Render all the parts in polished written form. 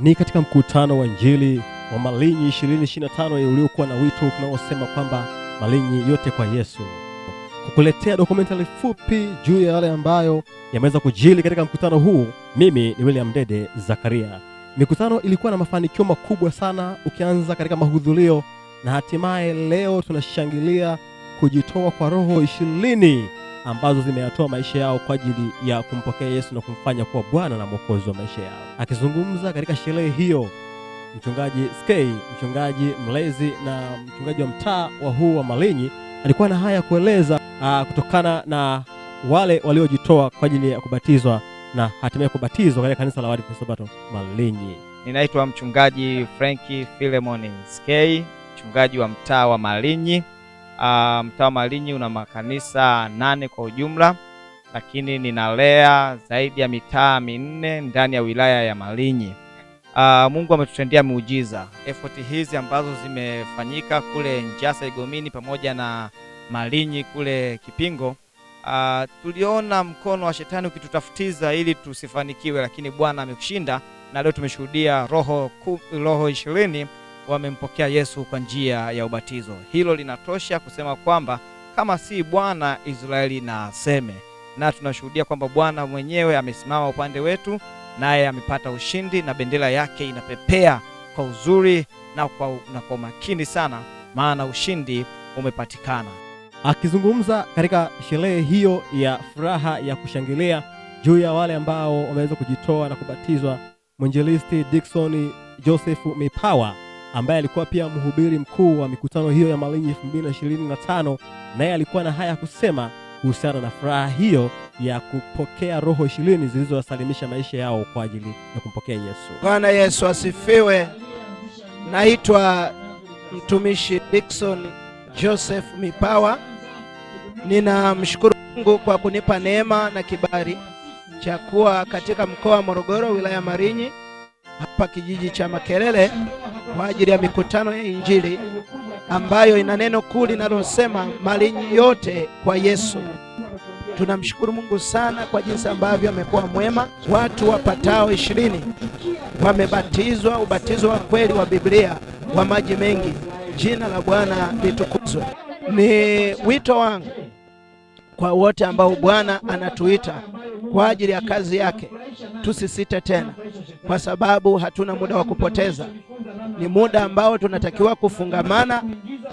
Ni katika mkutano wa Injili wa Malinyi 2025 uliokuwa na wito unaosema kwamba Malinyi yote kwa Yesu. Kukuletea dokumentari fupi juu ya yale ambayo yameweza kujili katika mkutano huu, mimi ni William Dede Zakaria. Mikutano ilikuwa na mafanikio makubwa sana, ukianza katika mahudhurio na hatimaye leo tunashangilia kujitoa kwa roho 20 ambazo zimeyatoa maisha yao kwa ajili ya kumpokea Yesu na kumfanya kuwa Bwana na Mwokozi wa maisha yao. Akizungumza katika sherehe hiyo, mchungaji Skei, mchungaji mlezi na mchungaji wa mtaa wa huu wa Malinyi, alikuwa na haya kueleza kutokana na wale waliojitoa kwa ajili ya kubatizwa na hatimaye kubatizwa katika kanisa la Waadventista Sabato Malinyi. Ninaitwa mchungaji Frankie Philemon Skei, mchungaji wa mtaa wa Malinyi. Mtaa wa Malinyi una makanisa 8 kwa ujumla, lakini ninalea zaidi ya mitaa 4 ndani ya wilaya ya Malinyi. Mungu ametutendea muujiza. Effort hizi ambazo zimefanyika kule Njasa Igomini pamoja na Malinyi kule Kipingo, tuliona mkono wa shetani ukitutafutiza ili tusifanikiwe, lakini Bwana amekushinda na leo tumeshuhudia roho 20 wamempokea Yesu kwa njia ya ubatizo. Hilo linatosha kusema kwamba kama si Bwana Israeli na aseme, na tunashuhudia kwamba Bwana mwenyewe amesimama upande wetu, naye amepata ushindi na bendera yake inapepea kwa uzuri na kwa makini sana, maana ushindi umepatikana. Akizungumza katika sherehe hiyo ya furaha ya kushangilia juu ya wale ambao wameweza kujitoa na kubatizwa, Mwinjilisti Dickson Joseph Mipawa ambaye alikuwa pia mhubiri mkuu wa mikutano hiyo ya Malinyi 2025, naye alikuwa na haya kusema kuhusiana na furaha hiyo ya kupokea roho 20 zilizowasalimisha maisha yao kwa ajili ya kumpokea Yesu. Bwana Yesu asifiwe. Naitwa mtumishi Dickson Joseph Mipawa. Ninamshukuru Mungu kwa kunipa neema na kibali cha kuwa katika mkoa wa Morogoro, wilaya ya Malinyi, hapa kijiji cha Makelele, kwa ajili ya mikutano ya Injili ambayo ina neno kuu linalosema Malinyi yote kwa Yesu. Tunamshukuru Mungu sana kwa jinsi ambavyo amekuwa mwema. Watu wapatao 20 wamebatizwa, ubatizo wa kweli wa Biblia wa maji mengi. Jina la Bwana litukuzwe. Ni wito wangu kwa wote ambao Bwana anatuita kwa ajili ya kazi yake, tusisite tena, kwa sababu hatuna muda wa kupoteza. Ni muda ambao tunatakiwa kufungamana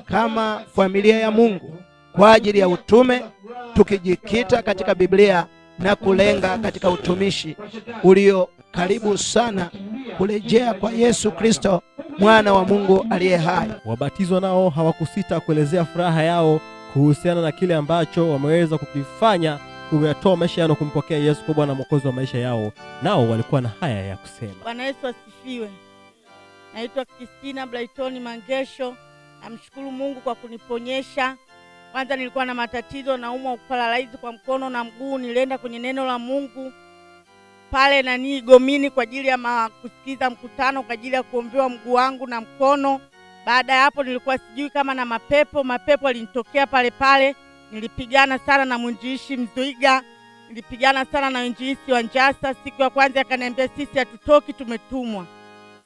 kama familia ya Mungu kwa ajili ya utume, tukijikita katika Biblia na kulenga katika utumishi ulio karibu sana kurejea kwa Yesu Kristo, mwana wa Mungu aliye hai. Wabatizwa nao hawakusita kuelezea furaha yao kuhusiana na kile ambacho wameweza kukifanya kuyatoa maisha yao kumpokea Yesu kwa Bwana Mwokozi wa maisha yao. Nao walikuwa na haya ya kusema. Bwana Yesu asifiwe. Naitwa Christina Brighton Mangesho. Namshukuru Mungu kwa kuniponyesha. Kwanza nilikuwa na matatizo, naumwa paralyze kwa mkono na mguu. Nilienda kwenye neno la Mungu pale Igomini kwa ajili ya kusikiza mkutano, kwa ajili ya kuombewa mguu wangu na mkono. Baada ya hapo nilikuwa sijui kama na mapepo alinitokea pale. Nilipigana sana na mwinjilisti Mzuiga, nilipigana sana na mwinjilisti wa Njasa. Siku ya kwanza akaniambia sisi hatutoki, tumetumwa.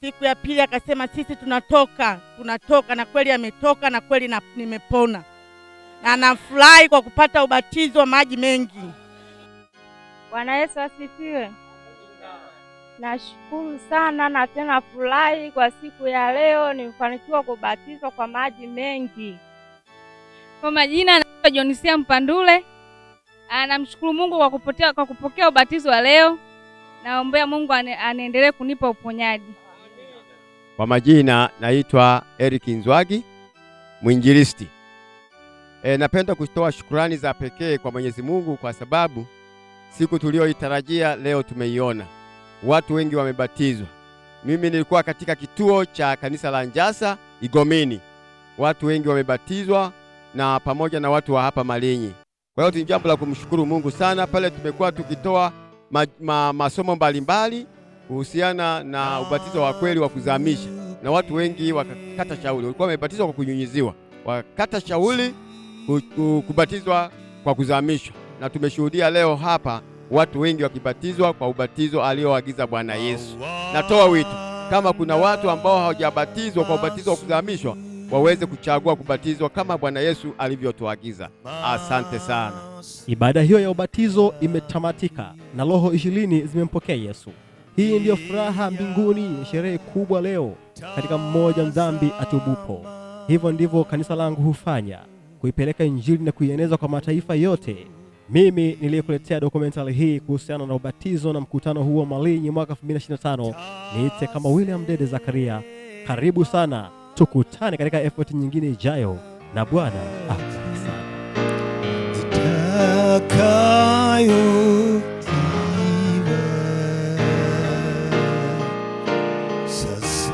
Siku ya pili akasema sisi tunatoka, na kweli ametoka na kweli nimepona. Na nafurahi kwa kupata ubatizo wa maji mengi. Bwana Yesu asifiwe. Nashukuru sana na tena furahi kwa siku ya leo nimefanikiwa kubatizwa kwa maji mengi. Kwa majina anaitwa Jonisia Mpandule. Namshukuru Mungu kwa kupokea ubatizo wa leo. Naombea Mungu anaendelee kunipa uponyaji. Kwa majina naitwa Eric Nzwagi, mwinjilisti. Napenda kutoa shukrani za pekee kwa Mwenyezi Mungu kwa sababu siku tulioitarajia leo tumeiona. Watu wengi wamebatizwa. Mimi nilikuwa katika kituo cha kanisa la Njasa Igomini. Watu wengi wamebatizwa na pamoja na watu wa hapa Malinyi. Kwa hiyo ni jambo la kumshukuru Mungu sana. Pale tumekuwa tukitoa masomo mbalimbali kuhusiana na ubatizo wa kweli wa kuzamisha, na watu wengi wakakata shauri. Walikuwa wamebatizwa kwa kunyunyiziwa, wakakata shauri kubatizwa kwa kuzamishwa, na tumeshuhudia leo hapa watu wengi wakibatizwa kwa ubatizo alioagiza Bwana Yesu. Natoa wito kama kuna watu ambao hawajabatizwa kwa ubatizo wa kuzamishwa, waweze kuchagua kubatizwa kama Bwana Yesu alivyotuagiza. Asante sana. Ibada hiyo ya ubatizo imetamatika na roho 20 zimempokea Yesu. Hii ndiyo furaha mbinguni, sherehe kubwa leo katika mmoja mdhambi atubupo. Hivyo ndivyo kanisa langu hufanya, kuipeleka injili na kuieneza kwa mataifa yote. Mimi niliyekuletea dokumentari hii kuhusiana na ubatizo na mkutano huo Malinyi mwaka 2025, niite kama William Dede Zakaria. Karibu sana, tukutane katika effort nyingine ijayo, na Bwana akubariki sana. Sasa